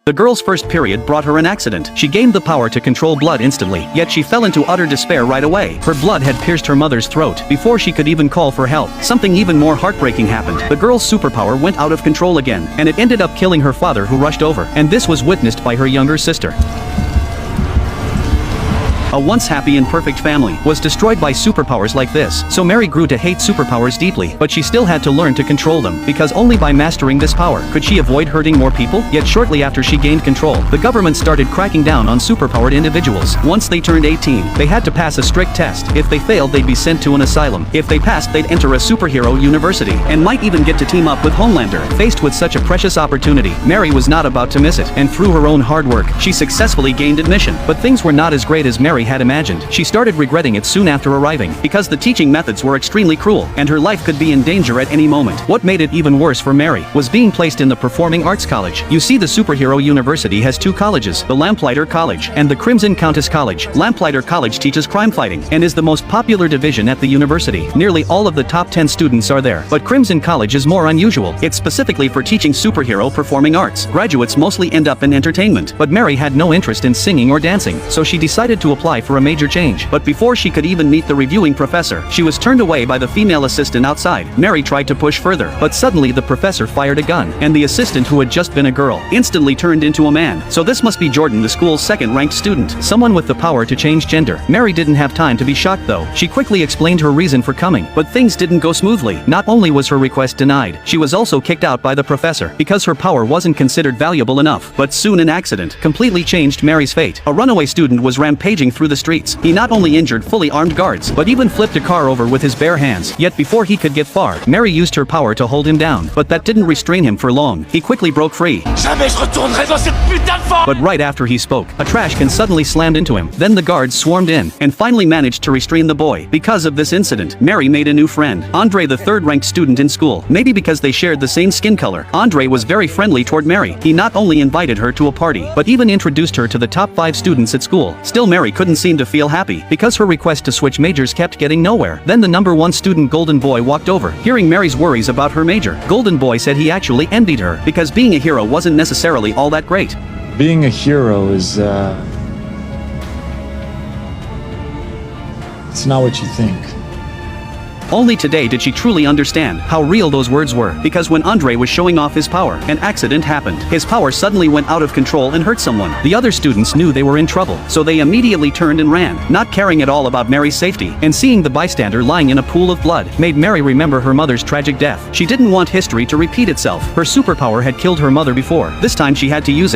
The girl's first period brought her an accident. She gained the power to control blood instantly, yet she fell into utter despair right away. Her blood had pierced her mother's throat before she could even call for help. Something even more heartbreaking happened. The girl's superpower went out of control again, and it ended up killing her father, who rushed over, and this was witnessed by her younger sister. A once happy and perfect family was destroyed by superpowers like this, so Mary grew to hate superpowers deeply, but she still had to learn to control them, because only by mastering this power could she avoid hurting more people. Yet shortly after she gained control, the government started cracking down on superpowered individuals. Once they turned 18, they had to pass a strict test. If they failed, they'd be sent to an asylum. If they passed, they'd enter a superhero university, and might even get to team up with Homelander. Faced with such a precious opportunity, Mary was not about to miss it, and through her own hard work, she successfully gained admission. But things were not as great as Mary had imagined. She started regretting it soon after arriving, because the teaching methods were extremely cruel, and her life could be in danger at any moment. What made it even worse for Mary was being placed in the Performing Arts College. You see, the superhero university has two colleges, the Lamplighter College and the Crimson Countess College. Lamplighter College teaches crime fighting, and is the most popular division at the university. Nearly all of the top 10 students are there. But Crimson College is more unusual. It's specifically for teaching superhero performing arts. Graduates mostly end up in entertainment, but Mary had no interest in singing or dancing, so she decided to apply for a major change. But before she could even meet the reviewing professor, she was turned away by the female assistant outside. Mary tried to push further, but suddenly the professor fired a gun, and the assistant, who had just been a girl, instantly turned into a man. So this must be Jordan, the school's second-ranked student, someone with the power to change gender. Mary didn't have time to be shocked though. She quickly explained her reason for coming, but things didn't go smoothly. Not only was her request denied, she was also kicked out by the professor, because her power wasn't considered valuable enough. But soon an accident completely changed Mary's fate. A runaway student was rampaging through the streets. He not only injured fully armed guards, but even flipped a car over with his bare hands. Yet before he could get far, Mary used her power to hold him down, but that didn't restrain him for long. He quickly broke free. Jamais je retournerai dans cette putain de forme! But right after he spoke, a trash can suddenly slammed into him. Then the guards swarmed in, and finally managed to restrain the boy. Because of this incident, Mary made a new friend, Andre, the third-ranked student in school. Maybe because they shared the same skin color, Andre was very friendly toward Mary. He not only invited her to a party, but even introduced her to the top 5 students at school. Still, Mary couldn't seem to feel happy, because her request to switch majors kept getting nowhere. Then the number 1 student, Golden Boy, walked over. Hearing Mary's worries about her major, Golden Boy said he actually envied her, because being a hero wasn't necessarily all that great. Being a hero is, it's not what you think. Only today did she truly understand how real those words were, because when Andre was showing off his power, an accident happened. His power suddenly went out of control and hurt someone. The other students knew they were in trouble, so they immediately turned and ran, not caring at all about Mary's safety. And seeing the bystander lying in a pool of blood made Mary remember her mother's tragic death. She didn't want history to repeat itself. Her superpower had killed her mother before. This time she had to use it.